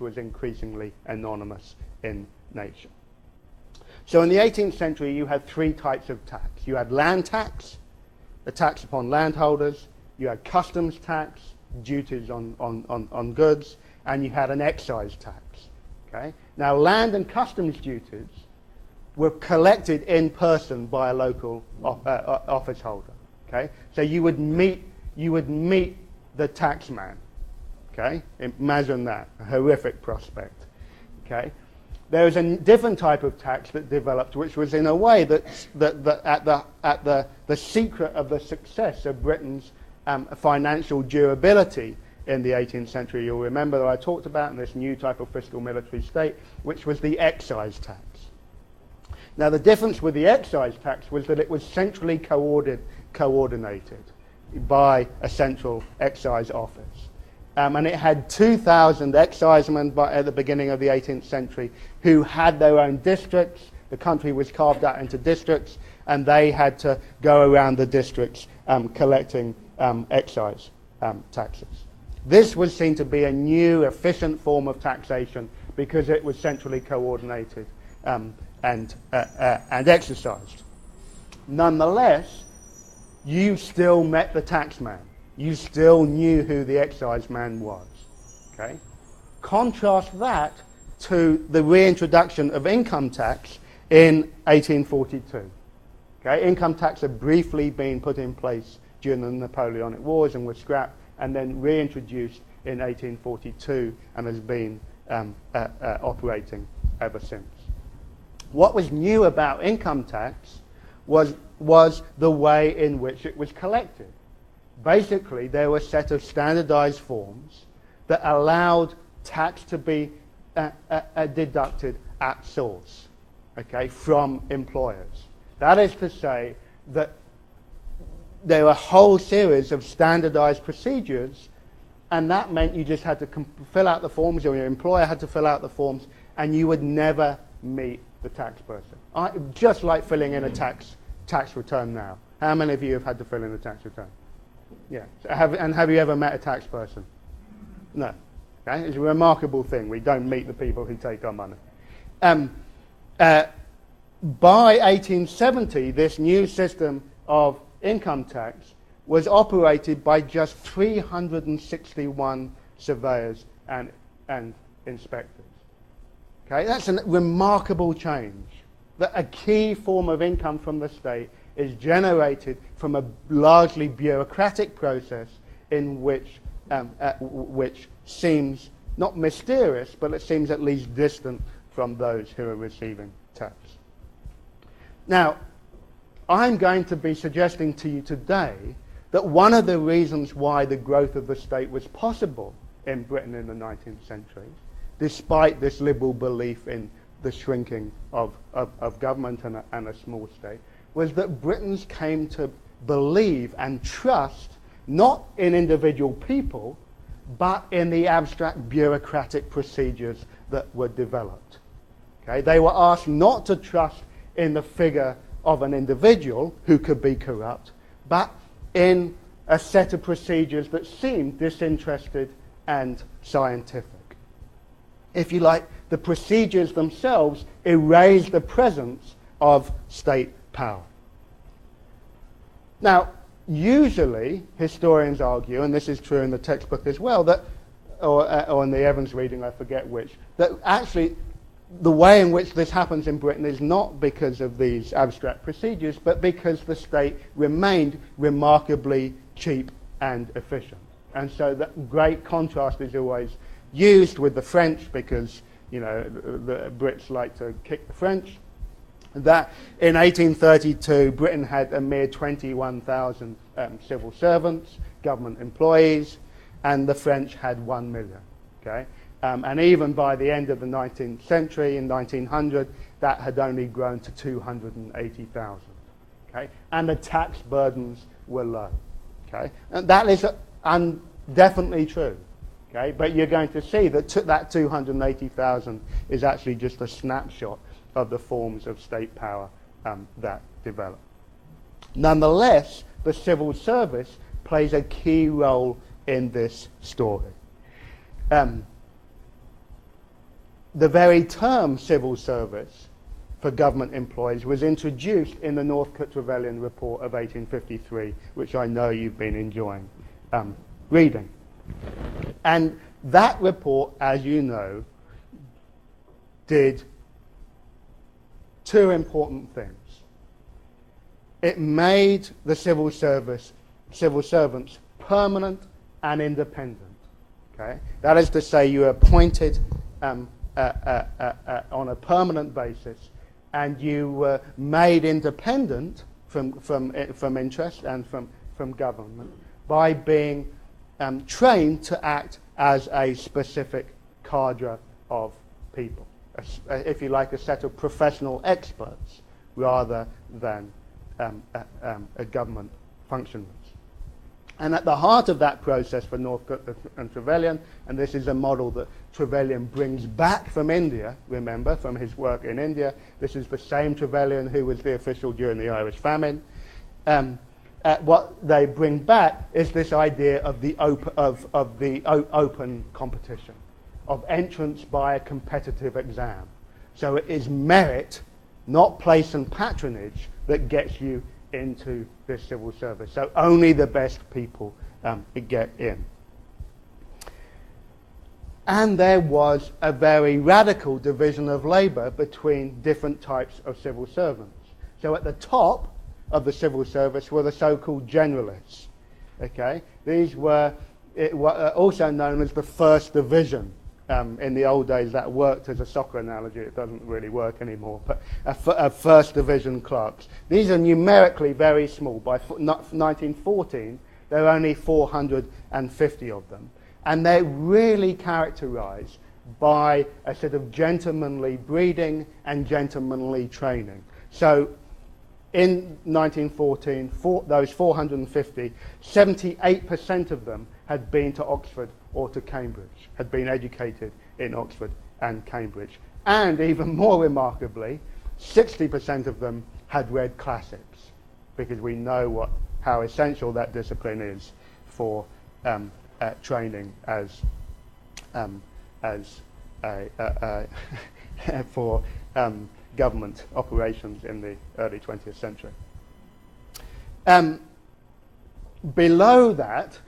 was increasingly anonymous in nature. So in the 18th century, you had three types of tax. You had land tax, the tax upon landholders. You had customs tax, duties on goods, and you had an excise tax. Okay? Now, land and customs duties were collected in person by a local office holder. Okay? So you would meet the taxman. Okay? Imagine that, a horrific prospect. Okay? There was a different type of tax that developed, which was in a way that the secret of the success of Britain's financial durability in the 18th century. You'll remember that I talked about in this new type of fiscal military state, which was the excise tax. Now, the difference with the excise tax was that it was centrally coordinated by a central excise office. And it had 2,000 excisemen at the beginning of the 18th century who had their own districts. The country was carved out into districts, and they had to go around the districts collecting excise taxes. This was seen to be a new, efficient form of taxation because it was centrally coordinated and exercised. Nonetheless, you still met the taxman. You still knew who the exciseman was. Okay? Contrast that to the reintroduction of income tax in 1842. Okay? Income tax had briefly been put in place during the Napoleonic Wars and was scrapped, and then reintroduced in 1842 and has been operating ever since. What was new about income tax was the way in which it was collected. Basically, there were a set of standardized forms that allowed tax to be deducted at source, okay, from employers. That is to say that there were a whole series of standardized procedures, and that meant you just had to fill out the forms, or your employer had to fill out the forms, and you would never meet the tax person. Just like filling in a tax return now. How many of you have had to fill in a tax return? Yeah. So have you ever met a tax person? No. Okay? It's a remarkable thing. We don't meet the people who take our money. By 1870, this new system of income tax was operated by just 361 surveyors and inspectors. Okay? That's a remarkable change. That a key form of income from the state is generated from a largely bureaucratic process in which seems not mysterious, but it seems at least distant from those who are receiving tax. Now, I'm going to be suggesting to you today that one of the reasons why the growth of the state was possible in Britain in the 19th century, despite this liberal belief in the shrinking of government and a small state, was that Britons came to believe and trust not in individual people, but in the abstract bureaucratic procedures that were developed. Okay? They were asked not to trust in the figure of an individual who could be corrupt, but in a set of procedures that seemed disinterested and scientific. If you like, the procedures themselves erase the presence of state power. Now, usually historians argue, and this is true in the textbook as well, that, or in the Evans reading, I forget which, that actually the way in which this happens in Britain is not because of these abstract procedures, but because the state remained remarkably cheap and efficient. And so that great contrast is always used with the French, because the Brits like to kick the French, that in 1832 Britain had a mere 21,000 civil servants, government employees, and the French had 1 million. Okay? And even by the end of the 19th century, in 1900, that had only grown to 280,000. Okay? And the tax burdens were low. Okay? And that is definitely true. Okay? But you're going to see that that 280,000 is actually just a snapshot of the forms of state power that develop. Nonetheless, the civil service plays a key role in this story. the very term civil service for government employees was introduced in the Northcote-Trevelyan Report of 1853, which I know you've been enjoying reading. And that report, as you know, did two important things. It made the civil servants permanent and independent. Okay? That is to say, you were appointed on a permanent basis, and you were made independent from interest and from government by being trained to act as a specific cadre of people, if you like, a set of professional experts rather than government functionaries. And at the heart of that process for Northcote and Trevelyan, and this is a model that Trevelyan brings back from India, remember, from his work in India. This is the same Trevelyan who was the official during the Irish famine. What they bring back is this idea of the open competition, of entrance by a competitive exam. So it is merit, not place and patronage, that gets you into this civil service. So only the best people get in. And there was a very radical division of labour between different types of civil servants. So at the top of the civil service were the so-called generalists. Okay? These were also known as the first division. In the old days, that worked as a soccer analogy. It doesn't really work anymore. But first division clerks. These are numerically very small. By 1914, there are only 450 of them. And they're really characterized by a sort of gentlemanly breeding and gentlemanly training. So in 1914, those 450, 78% of them had been to Oxford or to Cambridge, had been educated in Oxford and Cambridge. And even more remarkably, 60% of them had read classics, because we know how essential that discipline is for training as for government operations in the early 20th century. Below that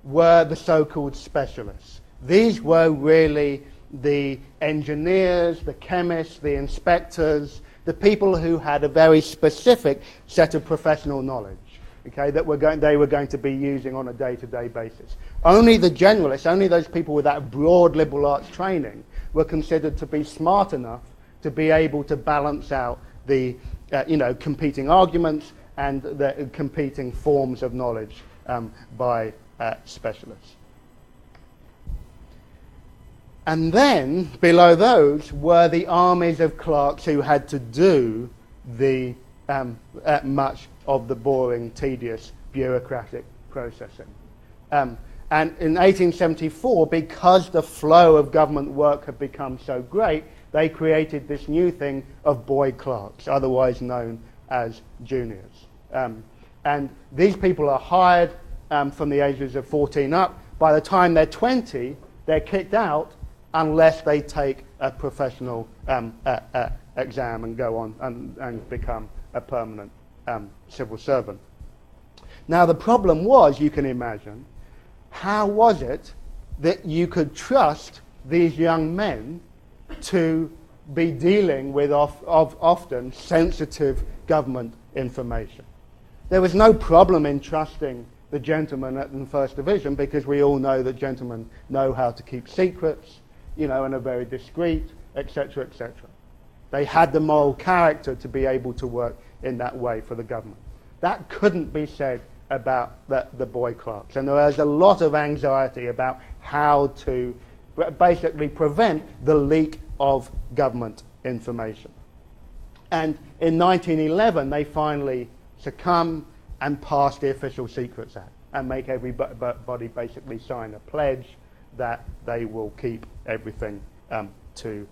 were the so-called specialists. These were really the engineers, the chemists, the inspectors, the people who had a very specific set of professional knowledge, okay, that they were going to be using on a day-to-day basis. Only the generalists, only those people with that broad liberal arts training were considered to be smart enough to be able to balance out the competing arguments and the competing forms of knowledge by specialists. And then below those were the armies of clerks who had to do the much of the boring, tedious, bureaucratic processing. And in 1874, because the flow of government work had become so great, they created this new thing of boy clerks, otherwise known as juniors. And these people are hired from the ages of 14 up. By the time they're 20, they're kicked out unless they take a professional exam and go on and become a permanent civil servant. Now the problem was, you can imagine, how was it that you could trust these young men to be dealing with often sensitive government information? There was no problem in trusting the gentlemen at the First Division, because we all know that gentlemen know how to keep secrets, and are very discreet, etc., etc. They had the moral character to be able to work in that way for the government. That couldn't be said about the boy clerks. And there was a lot of anxiety about how to basically prevent the leak of government information. And in 1911, they finally succumb and pass the Official Secrets Act and make everybody basically sign a pledge that they will keep everything to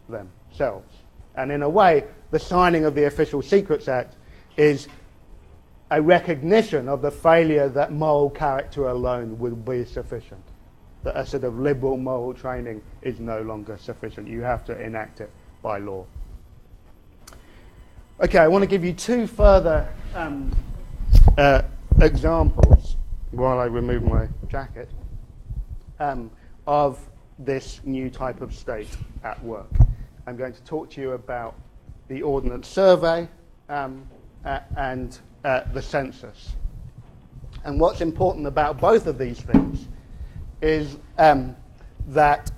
themselves. And in a way, the signing of the Official Secrets Act is a recognition of the failure that moral character alone would be sufficient. that a sort of liberal moral training is no longer sufficient. You have to enact it by law. Okay, I want to give you two further examples while I remove my jacket of this new type of state at work. I'm going to talk to you about the Ordnance Survey and the census. And what's important about both of these things is that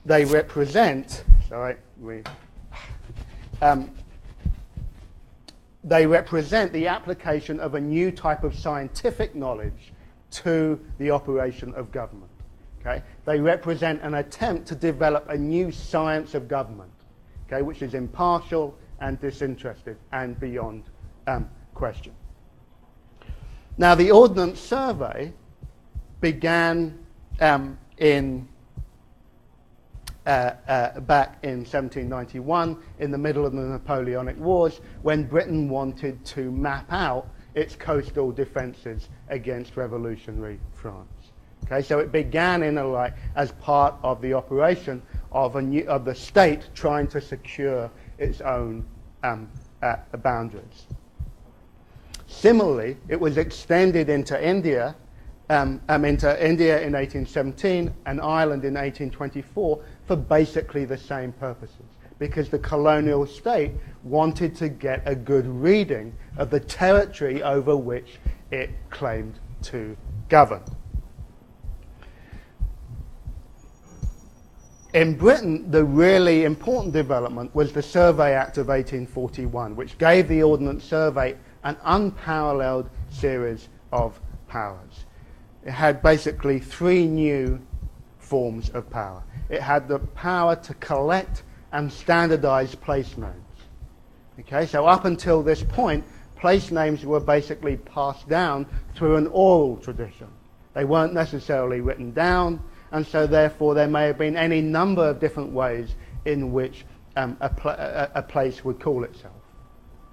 they represent, they represent the application of a new type of scientific knowledge to the operation of government. Okay? They represent an attempt to develop a new science of government, okay, which is impartial and disinterested and beyond question. Now, the Ordnance Survey began back in 1791 in the middle of the Napoleonic Wars, when Britain wanted to map out its coastal defences against revolutionary France. Okay, so it began as part of the operation of the state trying to secure its own boundaries. Similarly, it was extended into India in 1817 and Ireland in 1824 for basically the same purposes, because the colonial state wanted to get a good reading of the territory over which it claimed to govern. In Britain, the really important development was the Survey Act of 1841, which gave the Ordnance Survey an unparalleled series of powers. It had basically three new forms of power. It had the power to collect and standardize place names. Okay, so up until this point, place names were basically passed down through an oral tradition. They weren't necessarily written down, and so therefore there may have been any number of different ways in which a place would call itself.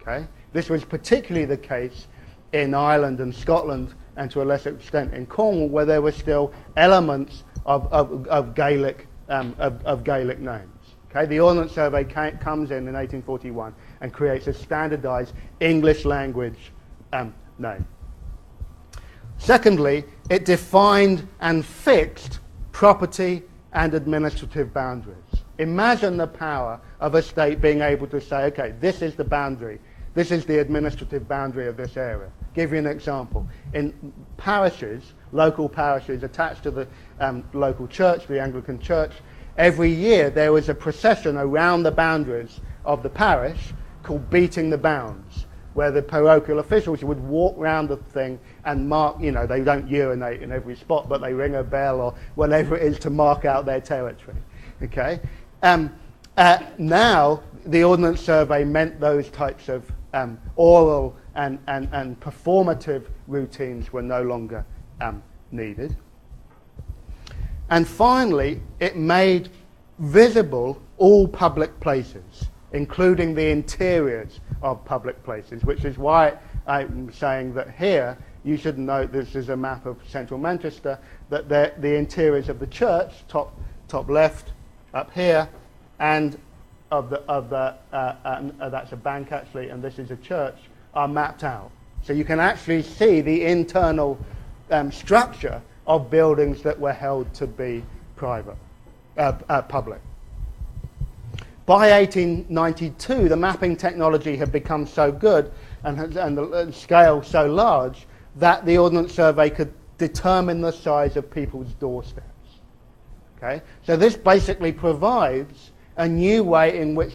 Okay? This was particularly the case in Ireland and Scotland, and to a lesser extent in Cornwall, where there were still elements of Gaelic names. Okay? The Ordnance Survey comes in 1841 and creates a standardized English language name. Secondly, it defined and fixed property and administrative boundaries. Imagine the power of a state being able to say, okay, this is the boundary, this is the administrative boundary of this area. Give you an example. In parishes, local parishes attached to the local church, the Anglican Church, every year there was a procession around the boundaries of the parish called Beating the Bounds, where the parochial officials would walk round the thing and mark, they don't urinate in every spot, but they ring a bell or whatever it is to mark out their territory. Okay? Now, the Ordnance Survey meant those types of oral and performative routines were no longer needed. And finally, it made visible all public places, including the interiors of public places, which is why I'm saying that here you should note, this is a map of central Manchester, that the interiors of the church, top left up here, and that's a bank actually, and this is a church, are mapped out. So you can actually see the internal structure of buildings that were held to be public. By 1892, the mapping technology had become so good and the scale so large that the Ordnance Survey could determine the size of people's doorsteps. Okay? So this basically provides a new way in which